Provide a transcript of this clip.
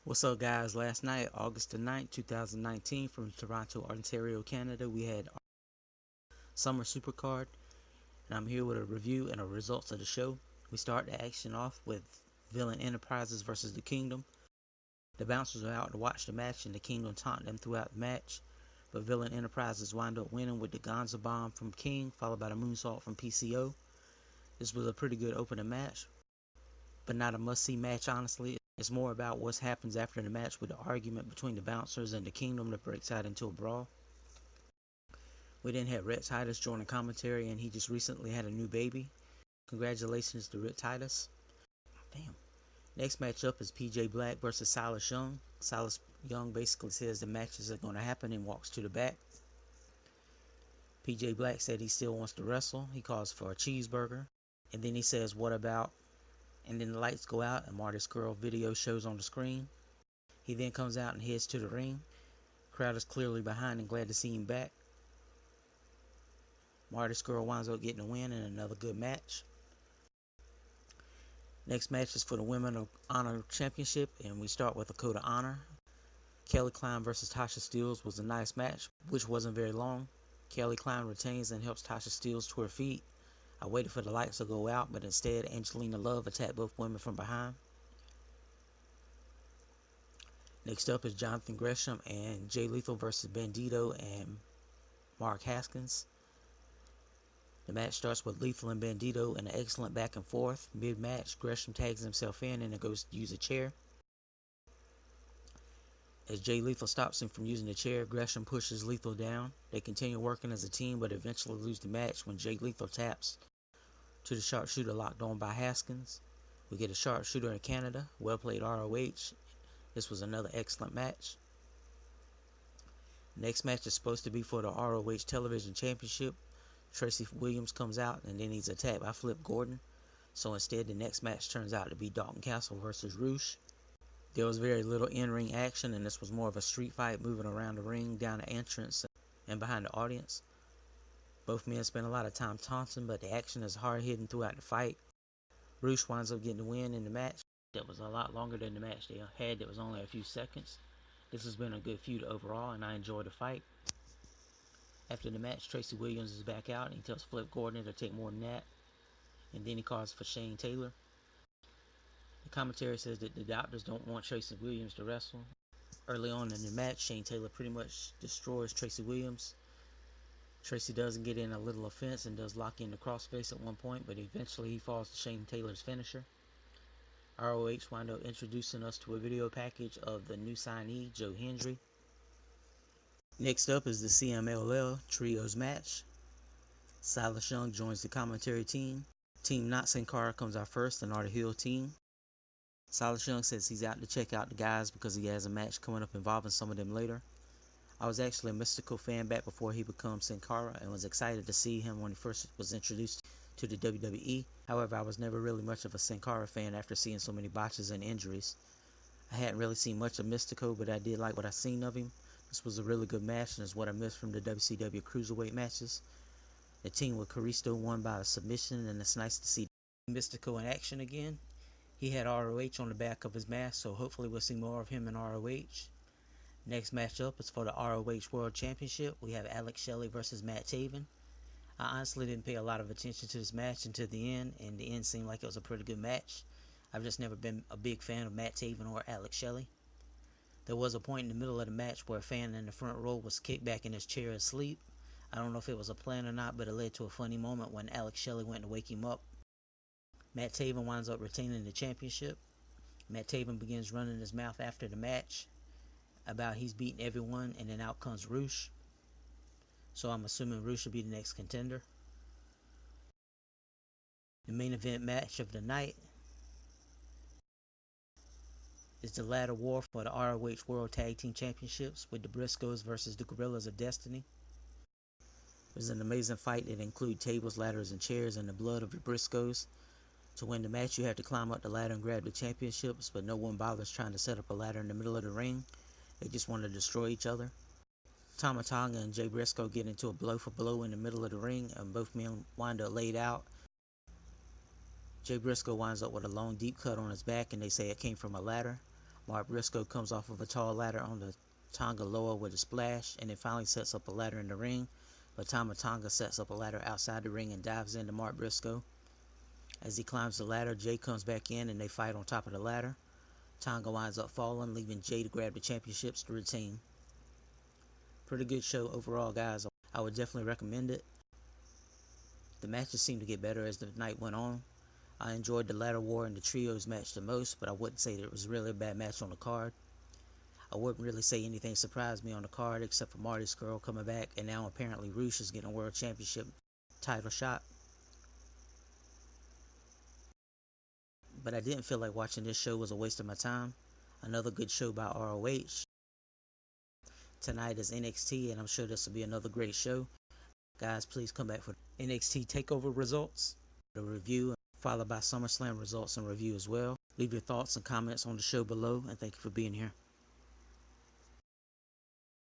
What's up, guys? Last night, August the 9th, 2019, from Toronto, Ontario, Canada, we had ROH Summer SuperCard, and I'm here with a review and the results of the show. We start the action off with Villain Enterprises versus the Kingdom. The bouncers are out to watch the match, and the Kingdom taunt them throughout the match, but Villain Enterprises wind up winning with the Gonza Bomb from King, followed by the Moonsault from PCO. This was a pretty good opening match, but not a must-see match, honestly. It's more about what happens after the match with the argument between the bouncers and the Kingdom that breaks out into a brawl. We then had Red Titus joining commentary, and he just recently had a new baby. Congratulations to Red Titus. Damn. Next matchup is PJ Black versus Silas Young. Silas Young basically says the matches are going to happen and walks to the back. PJ Black said he still wants to wrestle. He calls for a cheeseburger. And then he says, "What about?" And then the lights go out and Marty's Girl video shows on the screen. He then comes out and heads to the ring. Crowd is clearly behind and glad to see him back. Marty's Girl winds up getting a win in another good match. Next match is for the Women of Honor Championship, and we start with a Code of Honor. Kline versus Tasha Steelz was a nice match, which wasn't very long. Kline retains and helps Tasha Steelz to her feet. I waited for the lights to go out, but instead Angelina attacked both women from behind. Next up is Jonathan Gresham and Jay Lethal versus Bandito and Mark Haskins. The match starts with Lethal and Bandito in an excellent back and forth. Mid-match, Gresham tags himself in and goes to use a chair. As Jay Lethal stops him from using the chair, Gresham pushes Lethal down. They continue working as a team, but eventually lose the match when Jay Lethal taps to the sharpshooter locked on by Haskins. We get a sharpshooter in Canada. Well played, ROH. This was another excellent match. Next match is supposed to be for the ROH Television Championship. Tracy Williams comes out and then he's attacked by Flip Gordon. So instead, the next match turns out to be Dalton Castle versus ROH. There was very little in-ring action, and this was more of a street fight, moving around the ring, down the entrance, and behind the audience. Both men spent a lot of time taunting, but the action is hard-hitting throughout the fight. ROH winds up getting the win in the match. That was a lot longer than the match they had. That was only a few seconds. This has been a good feud overall, and I enjoyed the fight. After the match, Tracy Williams is back out, and he tells Flip Gordon to take more than that. And then he calls for Shane Taylor. The commentary says that the doctors don't want Tracy Williams to wrestle. Early on in the match, Shane Taylor pretty much destroys Tracy Williams. Tracy doesn't get in a little offense and does lock in the crossface at one point, but eventually he falls to Shane Taylor's finisher. ROH wind up introducing us to a video package of the new signee, Joe Hendry. Next up is the CMLL Trios match. Silas Young joins the commentary team. Team Not Sin Cara comes out first and are the heel team. Silas Young says he's out to check out the guys because he has a match coming up involving some of them later. I was actually a Mystical fan back before he became Sin Cara and was excited to see him when he first was introduced to the WWE. However, I was never really much of a Sin Cara fan after seeing so many botches and injuries. I hadn't really seen much of Mystico, but I did like what I seen of him. This was a really good match and is what I missed from the WCW Cruiserweight matches. The team with Karisto won by a submission, and it's nice to see Mystico in action again. He had ROH on the back of his mask, so hopefully we'll see more of him in ROH. Next matchup is for the ROH World Championship. We have Alex Shelley versus Matt Taven. I honestly didn't pay a lot of attention to this match until the end, and the end seemed like it was a pretty good match. I've just never been a big fan of Matt Taven or Alex Shelley. There was a point in the middle of the match where a fan in the front row was kicked back in his chair asleep. I don't know if it was a plan or not, but it led to a funny moment when Alex Shelley went to wake him up. Matt Taven winds up retaining the championship. Matt Taven begins running his mouth after the match about he's beaten everyone, and then out comes ROH. So I'm assuming ROH will be the next contender. The main event match of the night is the ladder war for the ROH World Tag Team Championships with the Briscoes versus the Gorillas of Destiny. It was an amazing fight that included tables, ladders, and chairs and the blood of the Briscoes. To win the match, you have to climb up the ladder and grab the championships, but no one bothers trying to set up a ladder in the middle of the ring. They just want to destroy each other. Tama Tonga and Jay Briscoe get into a blow for blow in the middle of the ring, and both men wind up laid out. Jay Briscoe winds up with a long deep cut on his back, and they say it came from a ladder. Mark Briscoe comes off of a tall ladder on the Tonga Loa with a splash, and then finally sets up a ladder in the ring. But Tama Tonga sets up a ladder outside the ring and dives into Mark Briscoe. As he climbs the ladder, Jay comes back in and they fight on top of the ladder. Tonga winds up falling, leaving Jay to grab the championships to retain. Pretty good show overall, guys. I would definitely recommend it. The matches seemed to get better as the night went on. I enjoyed the ladder war and the trios match the most, but I wouldn't say that it was really a bad match on the card. I wouldn't really say anything surprised me on the card except for Marty Scurll coming back, and now apparently Roosh is getting a world championship title shot. But I didn't feel like watching this show was a waste of my time. Another good show by ROH. Tonight is NXT, and I'm sure this will be another great show. Guys, please come back for NXT TakeOver results, the review, followed by SummerSlam results and review as well. Leave your thoughts and comments on the show below, and thank you for being here.